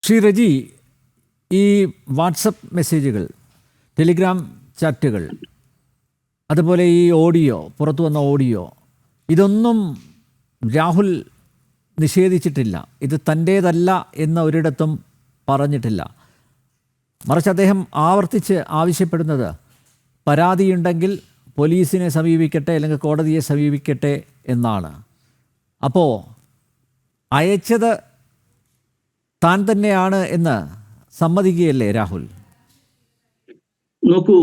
ശ്രീ റജി, ഈ വാട്സപ്പ് മെസ്സേജുകൾ, ടെലിഗ്രാം ചാറ്റുകൾ, അതുപോലെ ഈ ഓഡിയോ, പുറത്തു വന്ന ഓഡിയോ, ഇതൊന്നും രാഹുൽ നിഷേധിച്ചിട്ടില്ല. ഇത് തൻ്റേതല്ല എന്ന് ഒരിടത്തും പറഞ്ഞിട്ടില്ല. മറിച്ച് അദ്ദേഹം ആവർത്തിച്ച് ആവശ്യപ്പെടുന്നത് പരാതിയുണ്ടെങ്കിൽ പോലീസിനെ സമീപിക്കട്ടെ അല്ലെങ്കിൽ കോടതിയെ സമീപിക്കട്ടെ എന്നാണ്. അപ്പോൾ അയച്ചത് താൻ തന്നെയാണ് എന്ന് സമ്മതിക്കുകയല്ലേ രാഹുൽ? നോക്കൂ,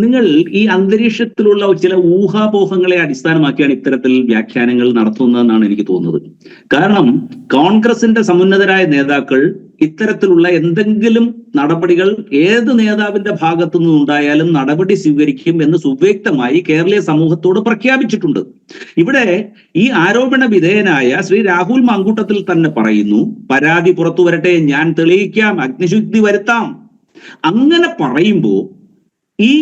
നിങ്ങൾ ഈ അന്തരീക്ഷത്തിലുള്ള ചില ഊഹാപോഹങ്ങളെ അടിസ്ഥാനമാക്കിയാണ് ഇത്തരത്തിൽ വ്യാഖ്യാനങ്ങൾ നടത്തുന്നതെന്നാണ് എനിക്ക് തോന്നുന്നത്. കാരണം കോൺഗ്രസിന്റെ സമുന്നതരായ നേതാക്കൾ ഇത്തരത്തിലുള്ള എന്തെങ്കിലും നടപടികൾ ഏത് നേതാവിന്റെ ഭാഗത്തു നിന്നുണ്ടായാലും നടപടി സ്വീകരിക്കും എന്ന് സുവ്യക്തമായി കേരളീയ സമൂഹത്തോട് പ്രഖ്യാപിച്ചിട്ടുണ്ട്. ഇവിടെ ഈ ആരോപണ വിധേയനായ ശ്രീ രാഹുൽ മാങ്കൂട്ടത്തിൽ തന്നെ പറയുന്നു, പരാതി പുറത്തു വരട്ടെ, ഞാൻ തെളിയിക്കാം, അഗ്നിശുദ്ധി വരുത്താം. അങ്ങനെ പറയുമ്പോൾ ഈ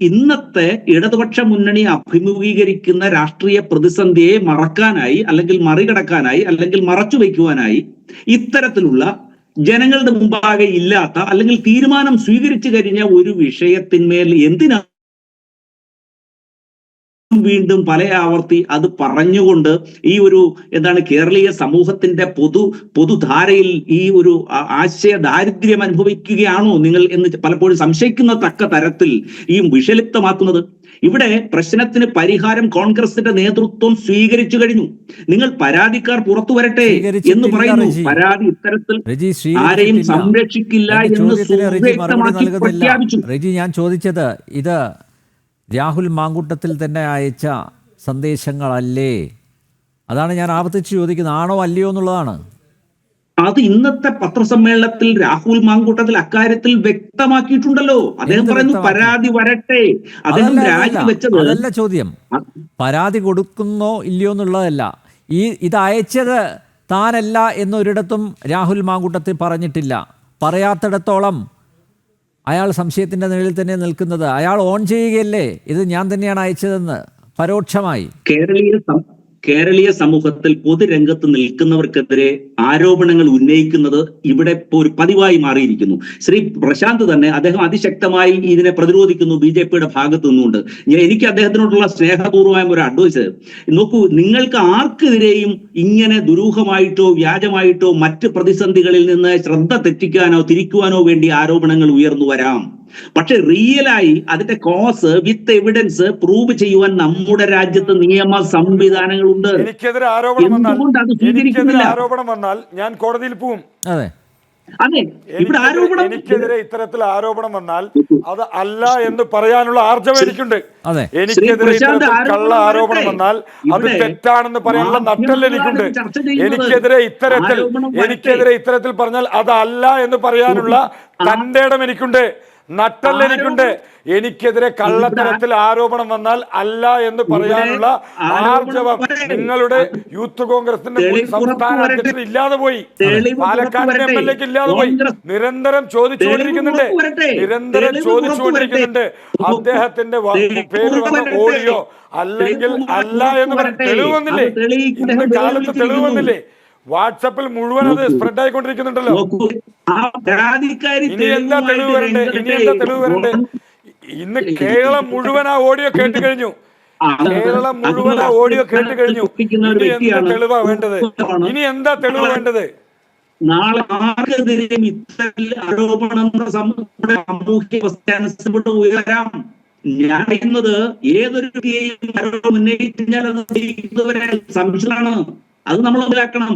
ഇന്നത്തെ ഇടതുപക്ഷ മുന്നണി അഭിമുഖീകരിക്കുന്ന രാഷ്ട്രീയ പ്രതിസന്ധിയെ മറക്കാനായി അല്ലെങ്കിൽ മറികടക്കാനായി അല്ലെങ്കിൽ മറച്ചു വയ്ക്കുവാനായി ഇത്തരത്തിലുള്ള ജനങ്ങളുടെ മുമ്പാകെ ഇല്ലാത്ത അല്ലെങ്കിൽ തീരുമാനം സ്വീകരിച്ചു കഴിഞ്ഞ ഒരു വിഷയത്തിന്മേൽ എന്തിനാ വീണ്ടും പല ആവർത്തി അത് പറഞ്ഞുകൊണ്ട് ഈ ഒരു കേരളീയ സമൂഹത്തിന്റെ പൊതുധാരയിൽ ഈ ഒരു ആശയ ദാരിദ്ര്യം അനുഭവിക്കുകയാണോ നിങ്ങൾ എന്ന് പലപ്പോഴും സംശയിക്കുന്ന തക്ക തരത്തിൽ ഈ വിഷലിപ്തമാക്കുന്നത്? ഇവിടെ പ്രശ്നത്തിന് പരിഹാരം കോൺഗ്രസിന്റെ നേതൃത്വം സ്വീകരിച്ചു കഴിഞ്ഞു. നിങ്ങൾ പരാതിക്കാർ പുറത്തു വരട്ടെ എന്ന് പറയുന്നു. പരാതി ഇത്തരത്തിൽ ആരെയും സംരക്ഷിക്കില്ല എന്ന് സുവ്യക്തമാക്കി പ്രഖ്യാപിച്ചു. റജി, ഞാൻ ചോദിച്ചത് ഇത് രാഹുൽ മാങ്കൂട്ടത്തിൽ തന്നെ അയച്ച സന്ദേശങ്ങളല്ലേ? അതാണ് ഞാൻ ആവർത്തിച്ച് ചോദിക്കുന്നത്. ആണോ അല്ലയോ എന്നുള്ളതാണ്. അത് ഇന്നത്തെ പത്രസമ്മേളനത്തിൽ രാഹുൽ മാങ്കൂട്ടത്തിൽ അക്കാര്യത്തിൽ വ്യക്തമാക്കിയിട്ടുണ്ടല്ലോ. അദ്ദേഹം പറയുന്നു പരാതി വരട്ടെ. അദ്ദേഹം രാജിവെച്ചത് അതല്ല ചോദ്യം. പരാതി കൊടുക്കുന്നോ ഇല്ലയോ എന്നുള്ളതല്ല. ഇത് അയച്ചത് താനല്ല എന്നൊരിടത്തും രാഹുൽ മാങ്കൂട്ടത്തിൽ പറഞ്ഞിട്ടില്ല. പറയാത്തിടത്തോളം അയാൾ സംശയത്തിന്റെ നിഴലിൽ തന്നെ നിൽക്കുന്നത്. അയാൾ ഓൺ ചെയ്യുകയല്ലേ ഇത് ഞാൻ തന്നെയാണ് അയച്ചതെന്ന് പരോക്ഷമായി. കേരളീയ സമൂഹത്തിൽ പൊതുരംഗത്ത് നിൽക്കുന്നവർക്കെതിരെ ആരോപണങ്ങൾ ഉന്നയിക്കുന്നത് ഇവിടെ ഇപ്പോൾ ഒരു പതിവായി മാറിയിരിക്കുന്നു. ശ്രീ പ്രശാന്ത് തന്നെ അദ്ദേഹം അതിശക്തമായി ഇതിനെ പ്രതിരോധിക്കുന്നു BJP-യുടെ ഭാഗത്തു നിന്നുകൊണ്ട്. എനിക്ക് അദ്ദേഹത്തിനോടുള്ള സ്നേഹപൂർവമായ ഒരു അഡ്വൈസ്, നോക്കൂ, നിങ്ങൾക്ക് ആർക്കെതിരെയും ഇങ്ങനെ ദുരൂഹമായിട്ടോ വ്യാജമായിട്ടോ മറ്റ് പ്രതിസന്ധികളിൽ നിന്ന് ശ്രദ്ധ തെറ്റിക്കാനോ തിരിക്കുവാനോ വേണ്ടി ആരോപണങ്ങൾ ഉയർന്നു വരാം. പക്ഷെ റിയലായി അതിന്റെ കോസ് വിത്ത് എവിഡൻസ് പ്രൂവ് ചെയ്യുവാൻ നമ്മുടെ രാജ്യത്ത് നിയമ സംവിധാനങ്ങളുണ്ട്. എനിക്കെതിരെ ആരോപണം വന്നാൽ ഞാൻ കോടതിയിൽ പോവും. എനിക്കെതിരെ ഇത്തരത്തിൽ ആരോപണം വന്നാൽ അത് അല്ല എന്ന് പറയാനുള്ള ആർജവം എനിക്കുണ്ട്. എനിക്കെതിരെ കള്ള ആരോപണം വന്നാൽ അത് തെറ്റാണെന്ന് പറയാനുള്ള നട്ടൽ എനിക്കുണ്ട്. എനിക്കെതിരെ ഇത്തരത്തിൽ പറഞ്ഞാൽ അത് അല്ല എന്ന് പറയാനുള്ള തന്റെ ഇടം എനിക്കുണ്ട്, നട്ടൽ എനിക്കുണ്ട്. എനിക്കെതിരെ കള്ളത്തരത്തിൽ ആരോപണം വന്നാൽ അല്ല എന്ന് പറയാനുള്ള ആർജവം നിങ്ങളുടെ യൂത്ത് കോൺഗ്രസിന്റെ സംസ്ഥാന അധ്യക്ഷൻ ഇല്ലാതെ പോയി, പാലക്കാട് MLA ഇല്ലാതെ പോയി. നിരന്തരം ചോദിച്ചുകൊണ്ടിരിക്കുന്നുണ്ട്. അദ്ദേഹത്തിന്റെ പേര് വന്ന ഓഡിയോ അല്ലെങ്കിൽ അല്ല എന്ന് പറഞ്ഞ തെളിവ് വന്നില്ലേ? ഇന്ന് കാലത്ത് തെളിവ് വന്നില്ലേ? വാട്സാപ്പിൽ മുഴുവൻ അത് സ്പ്രെഡ് ആയിക്കൊണ്ടിരിക്കുന്നുണ്ടല്ലോ. ഇനി എന്താ തെളിവ് വരണ്ടേ? ഇന്ന് കേരളം മുഴുവൻ ആ ഓഡിയോ കേട്ട് കഴിഞ്ഞു. ഇനി എന്താ തെളിവാ വേണ്ടത്? നാളെ ആർക്കെതിരെയും ഇത്തരം ആരോപണം ഉയരാം. ഞാൻ പറയുന്നത് ഏതൊരു ഉന്നയിച്ചാൽ അത് ഇതുവരെ സംശയമാണ്. അത് നമ്മൾ മനസ്സിലാക്കണം.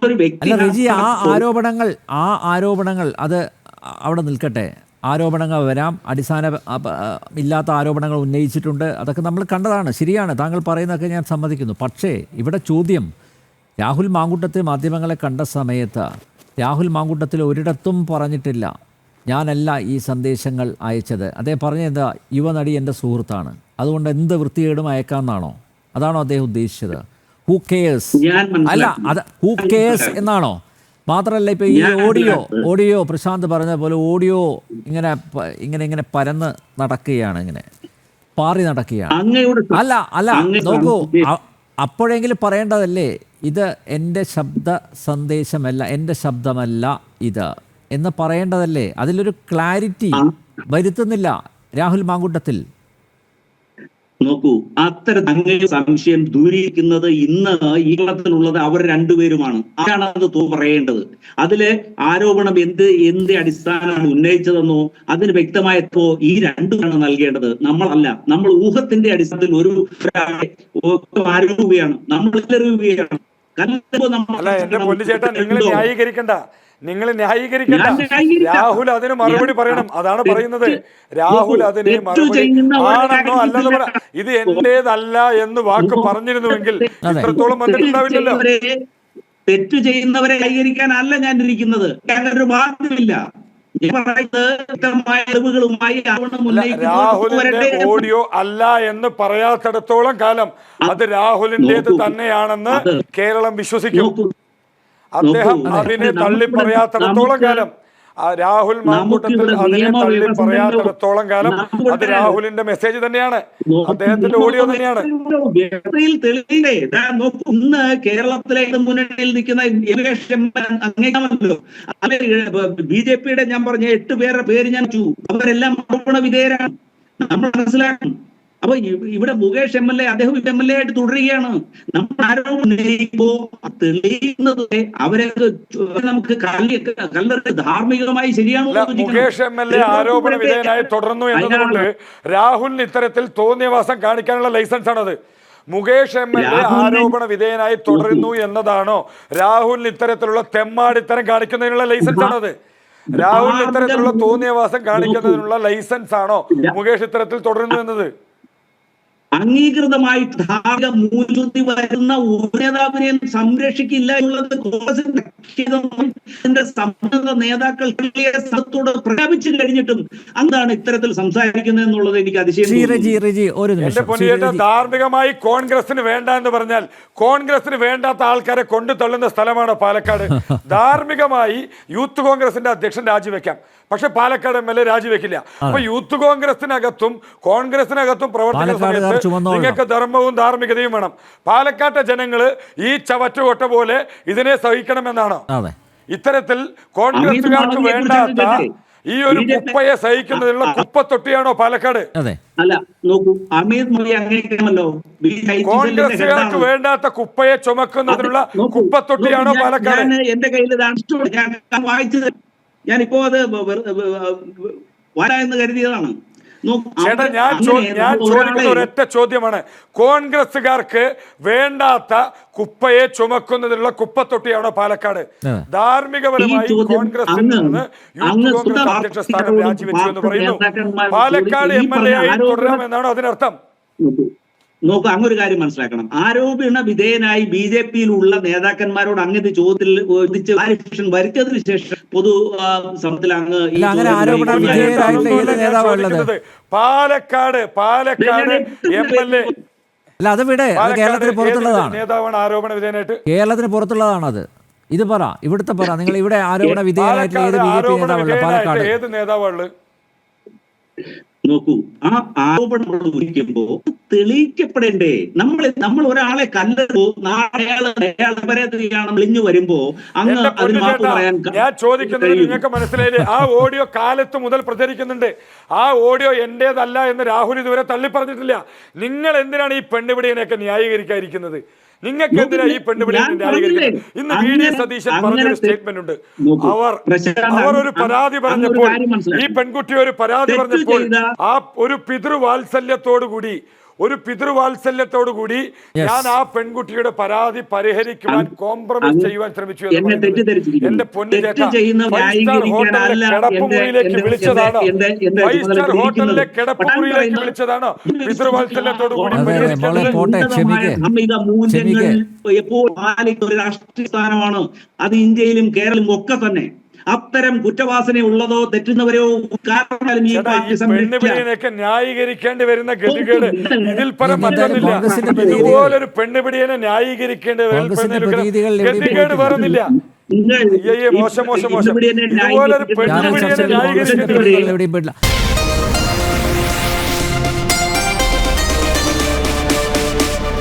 ഒരു വ്യക്തി ആരോപണങ്ങൾ അത് അവിടെ നിൽക്കട്ടെ. ആരോപണങ്ങൾ വരാം, അടിസ്ഥാന ഇല്ലാത്ത ആരോപണങ്ങൾ ഉന്നയിച്ചിട്ടുണ്ട്, അതൊക്കെ നമ്മൾ കണ്ടതാണ്. ശരിയാണ്, താങ്കൾ പറയുന്നതൊക്കെ ഞാൻ സമ്മതിക്കുന്നു. പക്ഷേ ഇവിടെ ചോദ്യം, രാഹുൽ മാങ്കൂട്ടത്തിൽ മാധ്യമങ്ങളെ കണ്ട സമയത്ത് രാഹുൽ മാങ്കൂട്ടത്തിൽ ഒരിടത്തും പറഞ്ഞിട്ടില്ല ഞാനല്ല ഈ സന്ദേശങ്ങൾ അയച്ചത്. അദ്ദേഹം പറഞ്ഞത് യുവനടി എൻ്റെ സുഹൃത്താണ്, അതുകൊണ്ട് എന്ത് വൃത്തികേടും അയക്കാമെന്നാണോ? അതാണോ അദ്ദേഹം ഉദ്ദേശിച്ചത്? ഹൂ കെയേഴ്സ് എന്നാണോ? മാത്രമല്ല ഇപ്പോൾ ഈ ഓഡിയോ പ്രശാന്ത് പറഞ്ഞ പോലെ ഓഡിയോ ഇങ്ങനെ പരന്ന് നടക്കുകയാണ്, ഇങ്ങനെ പാറി നടക്കുകയാണ്. അല്ല നോക്കൂ, അപ്പോഴെങ്കിലും പറയേണ്ടതല്ലേ ഇത് എൻ്റെ ശബ്ദ സന്ദേശമല്ല, എൻ്റെ ശബ്ദമല്ല ഇത് എന്ന് പറയേണ്ടതല്ലേ? അതിലൊരു ക്ലാരിറ്റി വരുത്തുന്നില്ല രാഹുൽ മാങ്കൂട്ടത്തിൽ. നോക്കൂ, അത്തരത്തിൽ സംശയം ദൂരീകരിക്കുന്നത് ഇന്ന് ഈ കേരളത്തിലുള്ളത് അവർ രണ്ടുപേരുമാണ്. ആരാണ് അത് പറയേണ്ടത്? അതില് ആരോപണം എന്ത് അടിസ്ഥാനമാണ് ഉന്നയിച്ചതെന്നോ അതിന് വ്യക്തമായപ്പോ ഈ രണ്ടുമാണ് നൽകേണ്ടത്, നമ്മളല്ല. നമ്മൾ ഊഹത്തിന്റെ അടിസ്ഥാനത്തിൽ ഒരു ആരോപിക്കുകയാണ്, നമ്മൾ എറിയുകയാണ്. നിങ്ങൾ ന്യായീകരിക്കണ്ട. രാഹുൽ അതിന് മറുപടി പറയണം. അതാണ് പറയുന്നത്. രാഹുൽ അതിന് മറുപടി ആണെന്നോ അല്ലെന്ന് പറ. ഇത് എന്റേതല്ല എന്ന് വാക്ക് പറഞ്ഞിരുന്നുവെങ്കിൽ ഇത്രത്തോളം വന്നിട്ടുണ്ടാവില്ലല്ലോ. തെറ്റ് ചെയ്യുന്നവരെ ന്യായീകരിക്കാനല്ല ഞാൻ ഇരിക്കുന്നത്. ഒരു ബാധ്യമില്ല. രാഹുലിന്റെ ഓഡിയോ അല്ല എന്ന് പറയാത്തിടത്തോളം കാലം അത് രാഹുലിന്റേത് തന്നെയാണെന്ന് കേരളം വിശ്വസിക്കും. അദ്ദേഹം അതിനെ തള്ളി പറയാത്തിടത്തോളം കാലം, രാഹുൽ മാങ്കൂട്ടത്തിൽ അതിനെ തള്ളി പറയാത്തിടത്തോളം കാലം അത് രാഹുലിന്റെ മെസ്സേജ് തന്നെയാണ്, അദ്ദേഹത്തിന്റെ ഓഡിയോ തന്നെയാണ്. ഇന്ന് കേരളത്തിലെ മുന്നണിയിൽ നിൽക്കുന്ന അങ്ങേക്കാമല്ലോ, BJP-യുടെ ഞാൻ പറഞ്ഞ 8 പേരുടെ പേര് ഞാൻ അവരെല്ലാം ആരോപണ വിധേയരാണ്, നമ്മൾ മനസ്സിലാക്കണം. അപ്പൊ ഇവിടെ മുകേഷ് MLA അദ്ദേഹം MLA ആയിട്ട് തുടരുകയാണ്. നമ്മൾ ആരോപണം തെളിയുന്നത് അവരെ നമുക്ക് ധാർമ്മികമായി ശരിയാണോ? മുകേഷ് MLA ആരോപണ വിധേയനായി തുടർന്നു എന്നതുകൊണ്ട് രാഹുലിന് ഇത്തരത്തിൽ തോന്നിയവാസം കാണിക്കാനുള്ള ലൈസൻസ് ആണത്. മുകേഷ് MLA ആരോപണ വിധേയനായി തുടരുന്നു എന്നതാണോ രാഹുലിന് ഇത്തരത്തിലുള്ള തെമ്മാടിത്തരം കാണിക്കുന്നതിനുള്ള ലൈസൻസ് ആണത്? രാഹുലിന് ഇത്തരത്തിലുള്ള തോന്നിയവാസം കാണിക്കുന്നതിനുള്ള ലൈസൻസ് ആണോ മുകേഷ് ഇത്തരത്തിൽ തുടരുന്നു എന്നത്? അംഗീകൃതമായിട്ട് ധാർമ്മിക മൂല്യം വരുന്ന ഒരു നേതാവിനെയും സംരക്ഷിക്കില്ല എന്നുള്ളത് കോൺഗ്രസിന്റെ സമ്മത നേതാക്കൾ സ്ഥലത്തോട് പ്രഖ്യാപിച്ചു കഴിഞ്ഞിട്ടും എന്താണ് ഇത്തരത്തിൽ സംസാരിക്കുന്നത് എന്നുള്ളത് എനിക്ക് അതിശയം. ധാർമ്മികമായി കോൺഗ്രസിന് വേണ്ട എന്ന് പറഞ്ഞാൽ കോൺഗ്രസിന് വേണ്ടാത്ത ആൾക്കാരെ കൊണ്ടു തള്ളുന്ന സ്ഥലമാണ് പാലക്കാട്. ധാർമ്മികമായി യൂത്ത് കോൺഗ്രസിന്റെ അധ്യക്ഷൻ രാജിവെക്കാം, പക്ഷെ പാലക്കാട് MLA രാജിവെക്കില്ല. അപ്പൊ യൂത്ത് കോൺഗ്രസിനകത്തും കോൺഗ്രസിനകത്തും പ്രവർത്തിക്കുന്ന സമയത്ത് നിങ്ങൾക്ക് ധർമ്മവും ധാർമ്മികതയും വേണം. പാലക്കാട്ടെ ജനങ്ങള് ഈ ചവറ്റുകൊട്ട പോലെ ഇതിനെ സഹിക്കണമെന്നാണ്. ഇത്തരത്തിൽ കോൺഗ്രസുകാർക്ക് വേണ്ടാത്ത ഈ ഒരു കുപ്പയെ സഹിക്കുന്നതിനുള്ള കുപ്പത്തൊട്ടിയാണോ പാലക്കാട്? അല്ല, നോക്കൂ, അമിത് മോദി അങ്ങനെയാണല്ലോ. കോൺഗ്രസുകാർക്ക് വേണ്ടാത്ത കുപ്പയെ ചുമക്കുന്നതിനുള്ള കുപ്പത്തൊട്ടിയാണോ പാലക്കാട്? എന്റെ കയ്യിൽ ഞാൻ വായിച്ചത്, ഞാനിപ്പോ അത് വരാ എന്ന് കരുതിയതാണ്. ചേട്ടാ, ഞാൻ ചോദിക്കുന്ന ഒരൊറ്റ ചോദ്യമാണ്. കോൺഗ്രസുകാർക്ക് വേണ്ടാത്ത കുപ്പയെ ചുമക്കുന്നതിനുള്ള കുപ്പത്തൊട്ടിയാണോ പാലക്കാട്? ധാർമ്മികപരമായി കോൺഗ്രസിൽ നിന്ന് യൂത്ത് കോൺഗ്രസ് അധ്യക്ഷ സ്ഥാനം രാജിവെച്ചു എന്ന് പറയുന്നു. പാലക്കാട് MLA ആയി തുടരാമെന്നാണോ അതിനർത്ഥം? നോക്കൂ, അങ്ങൊരു കാര്യം മനസ്സിലാക്കണം. ആരോപണ വിധേയനായി BJP-യിലുള്ള നേതാക്കന്മാരോട് അങ്ങനത്തെ ചോദ്യത്തിൽ വരുത്തിയതിനു ശേഷം പൊതു സമത്തിൽ പാലക്കാട് MLA അല്ല, അത് വിടെ കേരളത്തിന് പുറത്തുള്ളതാണ്. നേതാവാണ് ആരോപണ വിധേയനായിട്ട്. കേരളത്തിന് പുറത്തുള്ളതാണ് അത്. ഇത് പറ, ഇവിടുത്തെ പറ. നിങ്ങൾ ഇവിടെ ആരോപണ വിധേയനായിട്ടുള്ള ഏത് BJP നേതാവുള്ള പാലക്കാട്? ഏത് നേതാവുള്ള? നോക്കൂ, ആ ആരോപണം ഉന്നയിക്കുമ്പോ തെളിയിക്കപ്പെടേണ്ടേ? നമ്മൾ ഒരാളെ കല്ലെടുപ്പോ അയാളെ വിളിഞ്ഞു വരുമ്പോ അങ്ങ് അതിന് മാപ്പ് പറയാൻ. ഞാൻ ചോദിക്കുന്നത് നിങ്ങൾക്ക് മനസ്സിലായില്ലേ? ആ ഓഡിയോ കാലത്ത് മുതൽ പ്രചരിക്കുന്നുണ്ട്. ആ ഓഡിയോ എന്റേതല്ല എന്ന് രാഹുൽ ഇതുവരെ തള്ളി പറഞ്ഞിട്ടില്ല. നിങ്ങൾ എന്തിനാണ് ഈ പെണ്ണുപിടിയനെയൊക്കെ ന്യായീകരിക്കാതിരിക്കുന്നത്? നിങ്ങൾക്ക് എന്തിനാ ഈ പെണ്ണുപിടിയെ ന്യായീകരിക്കുന്നത്? ഇന്ന് VD സതീശൻ പറഞ്ഞൊരു സ്റ്റേറ്റ്മെന്റ് ഉണ്ട്. അവർ ഒരു പരാതി പറഞ്ഞപ്പോൾ, ഈ പെൺകുട്ടി ഒരു പരാതി പറഞ്ഞപ്പോൾ ആ ഒരു പിതൃവാത്സല്യത്തോടു കൂടി ഞാൻ ആ പെൺകുട്ടിയുടെ പരാതി പരിഹരിക്കുവാൻ കോംപ്രമൈസ് ചെയ്യുവാൻ ശ്രമിച്ചു. എന്റെ പൊന്നു ചേട്ടാ, 5 സ്റ്റാർ ഹോട്ടലിലെ കിടപ്പുമുറിയിലേക്ക് വിളിച്ചതാണോ? 5 സ്റ്റാർ ഹോട്ടലിലെ കിടപ്പുമുറിയിലേക്ക് വിളിച്ചതാണോ പിതൃവാത്സല്യത്തോടു കൂടി? എപ്പോൾ ഒരു രാഷ്ട്രീയ സ്ഥാനമാണ് അത്. ഇന്ത്യയിലും കേരളത്തിലും ഒക്കെ തന്നെ അത്തരം കുറ്റവാസന ഉള്ളതോ തെറ്റുന്നവരോ പെണ്ണുപിടിയനെയൊക്കെ ന്യായീകരിക്കേണ്ടി വരുന്ന ഗതികേട് ഇതിൽ പരം മറ്റൊന്നില്ല. ഇതുപോലൊരു പെണ്ണുപിടിയനെ ന്യായീകരിക്കേണ്ടി ഗതികേട് വേറൊന്നില്ല. മോശം ഇതുപോലൊരു പെണ്ണുപിടിയനെ ന്യായീകരിക്കേണ്ടി